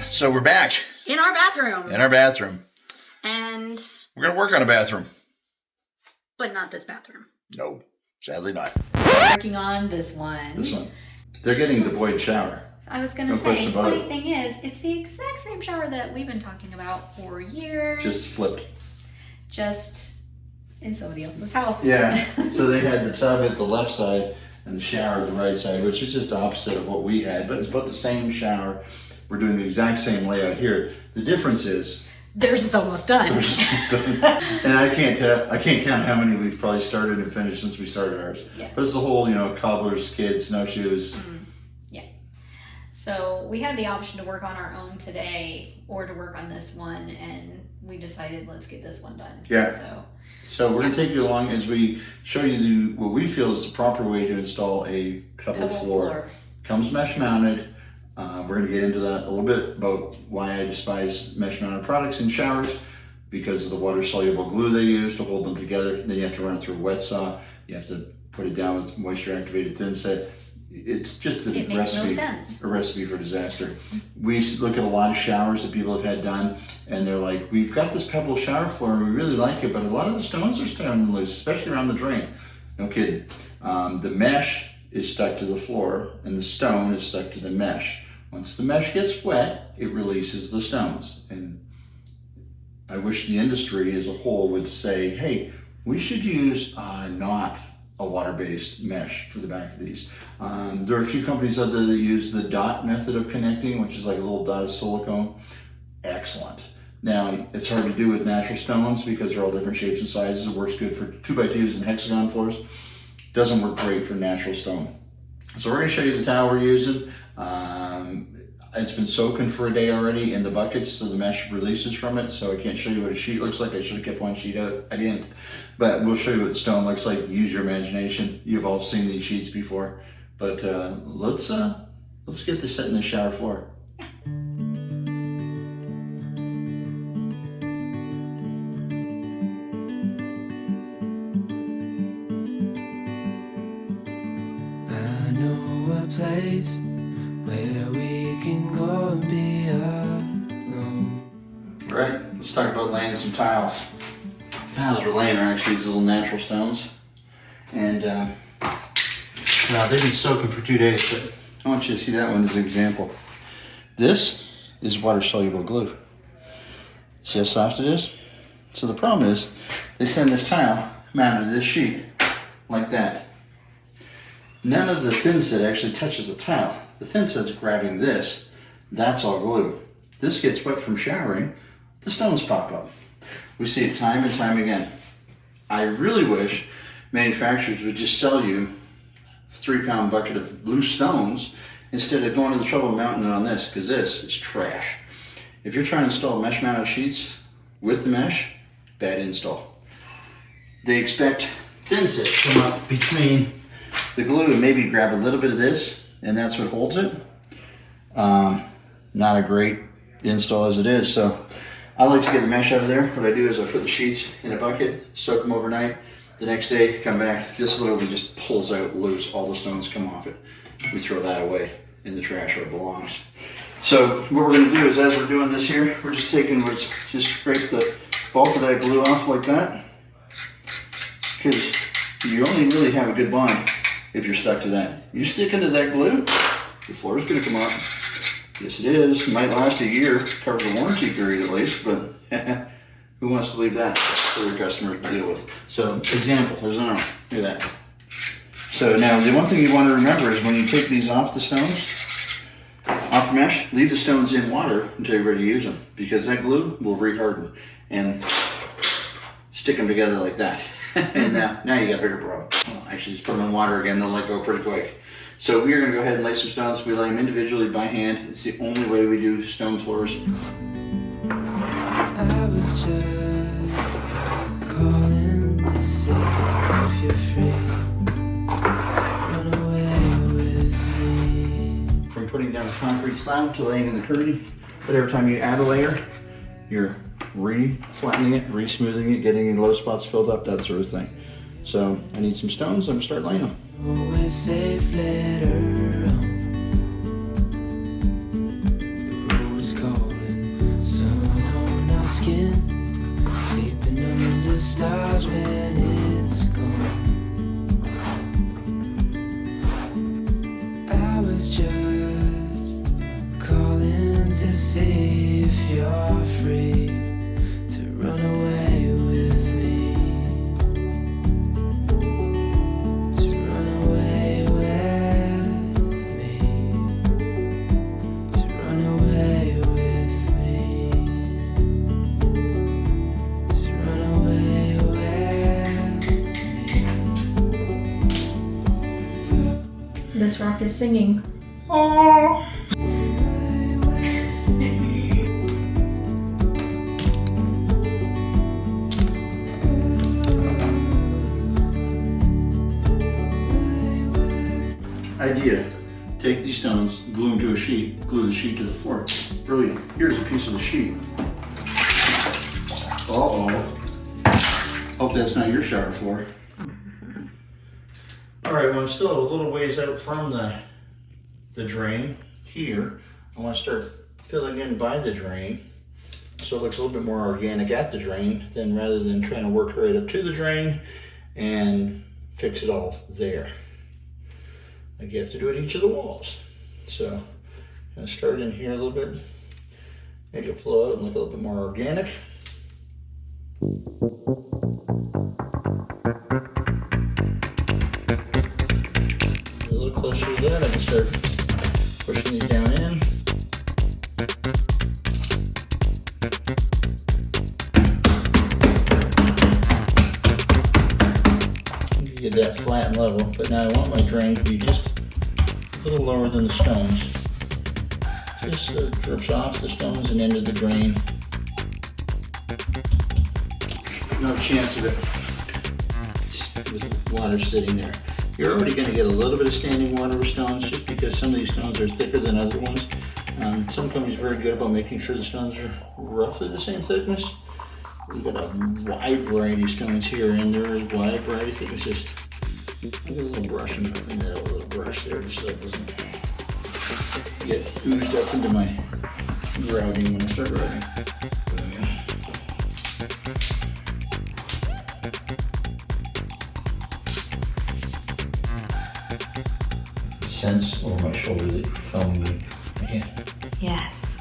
So we're back. In our bathroom. In our bathroom. And we're going to work on a bathroom. But not this bathroom. No, sadly not. We're working on this one. This one. They're getting the Boyd shower. I was going to say, the funny thing is, it's the exact same shower that we've been talking about for years. Just flipped. Just in somebody else's house. Yeah. So they had the tub at the left side and the shower at the right side, which is just opposite of what we had, but it's about the same shower. We're doing the exact same layout here. The difference is theirs is almost done. And I can't count how many we've probably started and finished since we started ours. Yeah. But it's the whole, cobblers, kids, snowshoes. Mm-hmm. Yeah. So we had the option to work on our own today or to work on this one, and we decided let's get this one done. Yeah. So we're going to take you along as we show you what we feel is the proper way to install a pebble floor. Comes mesh mounted. We're going to get into that a little bit about why I despise mesh mounted products in showers, because of the water soluble glue they use to hold them together. Then you have to run it through a wet saw. You have to put it down with moisture activated thin set. It's just a recipe for disaster. We look at a lot of showers that people have had done, and they're like, we've got this Pebble shower floor and we really like it, but a lot of the stones are standing loose, especially around the drain. No kidding. The mesh is stuck to the floor and the stone is stuck to the mesh. Once the mesh gets wet, it releases the stones. And I wish the industry as a whole would say, hey, we should use not a water-based mesh for the back of these. There are a few companies out there that use the dot method of connecting, which is like a little dot of silicone. Excellent. Now, it's hard to do with natural stones because they're all different shapes and sizes. It works good for 2x2s and hexagon floors. Doesn't work great for natural stone. So we're going to show you the towel we're using. It's been soaking for a day already in the buckets, so the mesh releases from it. So I can't show you what a sheet looks like. I should have kept one sheet out. I didn't. But we'll show you what the stone looks like. Use your imagination. You've all seen these sheets before. But let's get this set in the shower floor. I know a place where we can go and be alone. All right, let's talk about laying some tiles. The tiles we're laying are actually these little natural stones. And now they've been soaking for 2 days, but I want you to see that one as an example. This is water-soluble glue. See how soft it is? So the problem is, they send this tile mounted to this sheet, like that. None of the thin set actually touches the tile. The thin set's grabbing this. That's all glue. This gets wet from showering, the stones pop up. We see it time and time again. I really wish manufacturers would just sell you a 3-pound bucket of loose stones instead of going to the trouble of mounting it on this, because this is trash. If you're trying to install mesh mounted sheets with the mesh, bad install. They expect thin set to come up between the glue and maybe grab a little bit of this, and that's what holds it. Not a great install as it is. So I like to get the mesh out of there. What I do is I put the sheets in a bucket, soak them overnight. The next day, come back. This literally just pulls out loose. All the stones come off it. We throw that away in the trash where it belongs. So what we're going to do is, as we're doing this here, we're just scrape the bulk of that glue off like that, because you only really have a good bond if you're stuck to that. You stick into that glue, the floor is going to come off. Yes, it is. It might last a year, cover the warranty period at least, but who wants to leave that for their customer to deal with? So, example, there's another one. Look at that. So now, the one thing you want to remember is when you take these off the stones, off the mesh, leave the stones in water until you're ready to use them, because that glue will reharden and stick them together like that. And now you got a bigger problem. Well, actually, just put them in water again, they'll let go pretty quick. So we are going to go ahead and lay some stones. We lay them individually by hand. It's the only way we do stone floors. I was just calling to see if you're free to run away with me. From putting down a concrete slab to laying in the curtain, but every time you add a layer, you're re-flattening it, re-smoothing it, getting any low spots filled up, that sort of thing. So I need some stones. I'm going to start laying them. We're safe later on. The road's cold. skin, sleeping under stars when it's gone. I was just calling to see if you're free to run away with me. To run away with me. To run away with me. To run away with me. This rock is singing. Idea. Take these stones, glue them to a sheet, glue the sheet to the floor. Brilliant. Here's a piece of the sheet. Uh-oh. Hope that's not your shower floor. All right, well, I'm still a little ways out from the drain here. I want to start filling in by the drain so it looks a little bit more organic at the drain than rather than trying to work right up to the drain and fix it all there. Like you have to do at each of the walls. So I'm gonna start in here a little bit, make it flow out and look a little bit more organic. A little closer to that, I can start pushing these down in. Get that flat and level, but now I want my drain to be just a little lower than the stones. Just so it drips off the stones and into the drain. No chance of it with water sitting there. You're already going to get a little bit of standing water with stones just because some of these stones are thicker than other ones. Some companies are very good about making sure the stones are roughly the same thickness. We've got a wide variety of stones here, and there is wide variety of thicknesses. I'll get a little brush and clean that out with a little brush there just so it doesn't get oozed up into my grouting when I start grouting. Sense over my shoulder that you're filming me again. Yes.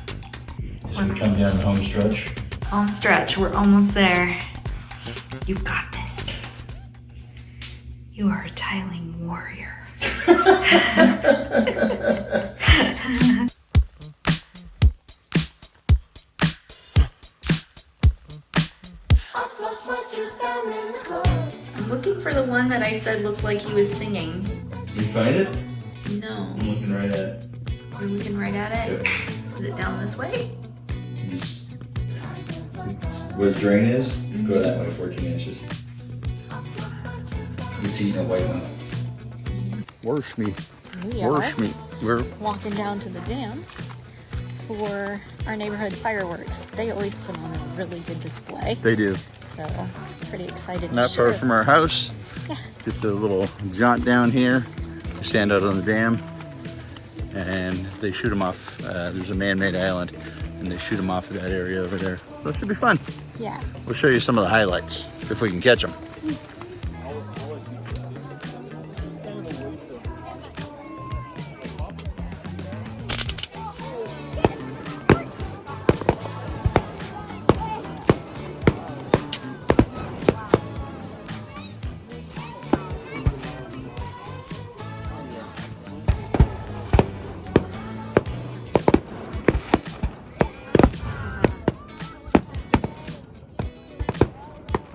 As we come down the home stretch. Home stretch, we're almost there. You've got this. You are a tiling warrior. I'm looking for the one that I said looked like he was singing. You find it? No. I'm looking right at it. You're looking right at it? Yep. Is it down this way? Just where the drain is, go that way 14 inches. It's eating a white one. Worse me. Worse me. We're Walking down to the dam for our neighborhood fireworks. They always put on a really good display. They do. So pretty excited to Not share far it. from our house. Yeah. Just a little jaunt down here. We stand out on the dam and they shoot them off. There's a man-made island and they shoot them off of that area over there. So it should be fun. Yeah. We'll show you some of the highlights if we can catch them.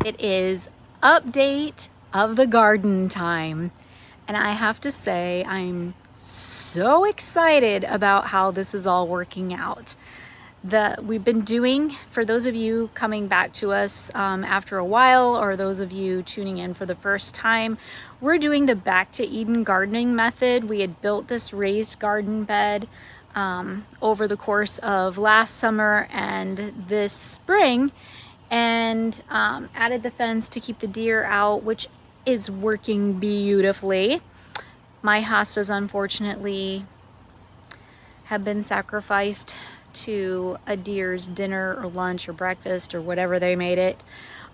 It is update of the garden time. And I have to say, I'm so excited about how this is all working out. We've been doing, for those of you coming back to us after a while, or those of you tuning in for the first time, we're doing the Back to Eden gardening method. We had built this raised garden bed over the course of last summer and this spring, and added the fence to keep the deer out, which is working beautifully. My hostas, unfortunately, have been sacrificed to a deer's dinner or lunch or breakfast or whatever they made it.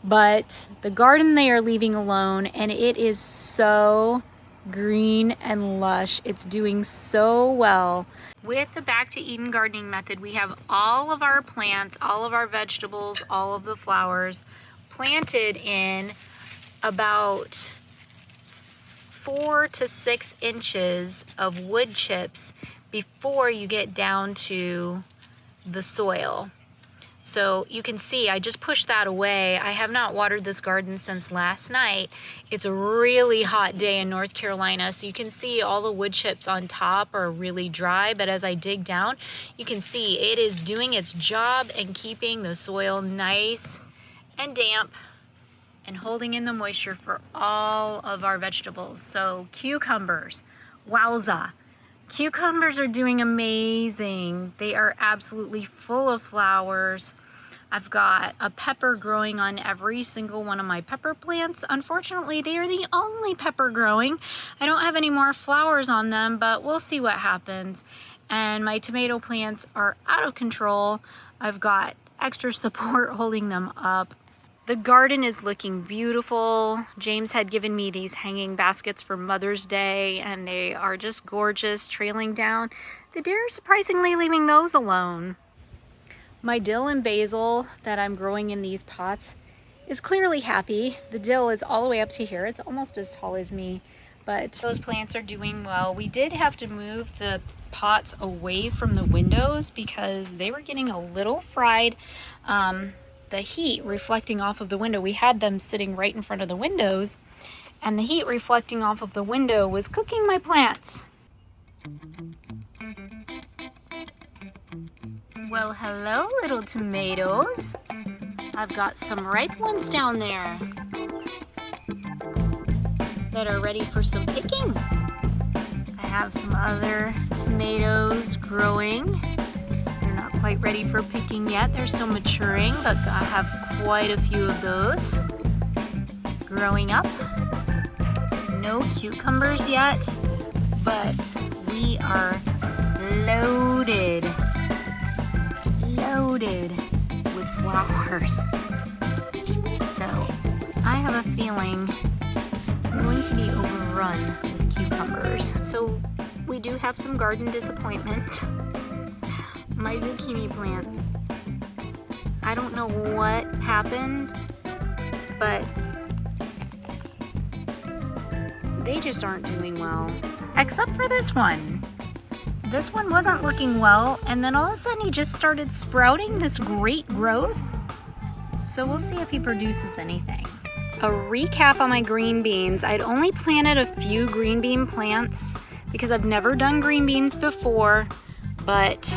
But the garden they are leaving alone, and it is so green and lush. It's doing so well. With the Back to Eden gardening method, we have all of our plants, all of our vegetables, all of the flowers planted in about 4 to 6 inches of wood chips before you get down to the soil. So you can see I just pushed that away. I have not watered this garden since last night. It's a really hot day in North Carolina, so you can see all the wood chips on top are really dry, but as I dig down, you can see it is doing its job and keeping the soil nice and damp and holding in the moisture for all of our vegetables. So cucumbers, wowza. Cucumbers are doing amazing. They are absolutely full of flowers. I've got a pepper growing on every single one of my pepper plants. Unfortunately, they are the only pepper growing. I don't have any more flowers on them, but we'll see what happens. And my tomato plants are out of control. I've got extra support holding them up. The garden is looking beautiful. James had given me these hanging baskets for Mother's Day, and they are just gorgeous, trailing down. The deer are surprisingly leaving those alone. My dill and basil that I'm growing in these pots is clearly happy. The dill is all the way up to here. It's almost as tall as me, but those plants are doing well. We did have to move the pots away from the windows because they were getting a little fried. The heat reflecting off of the window. We had them sitting right in front of the windows, and the heat reflecting off of the window was cooking my plants. Well, hello, little tomatoes. I've got some ripe ones down there that are ready for some picking. I have some other tomatoes growing. Quite ready for picking yet. They're still maturing, but I have quite a few of those growing up. No cucumbers yet, but we are loaded with flowers. So I have a feeling I'm going to be overrun with cucumbers. So we do have some garden disappointment. My zucchini plants, I don't know what happened, but they just aren't doing well. Except for this one. This one wasn't looking well, and then all of a sudden he just started sprouting this great growth. So we'll see if he produces anything. A recap on my green beans. I'd only planted a few green bean plants because I've never done green beans before, but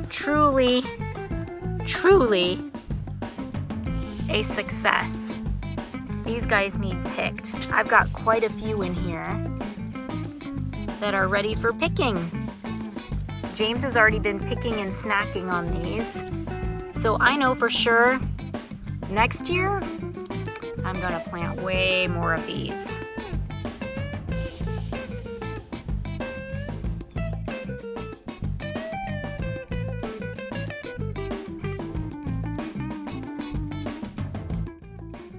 truly a success. These guys need picked. I've got quite a few in here that are ready for picking. James has already been picking and snacking on these. So I know for sure next year I'm gonna plant way more of these.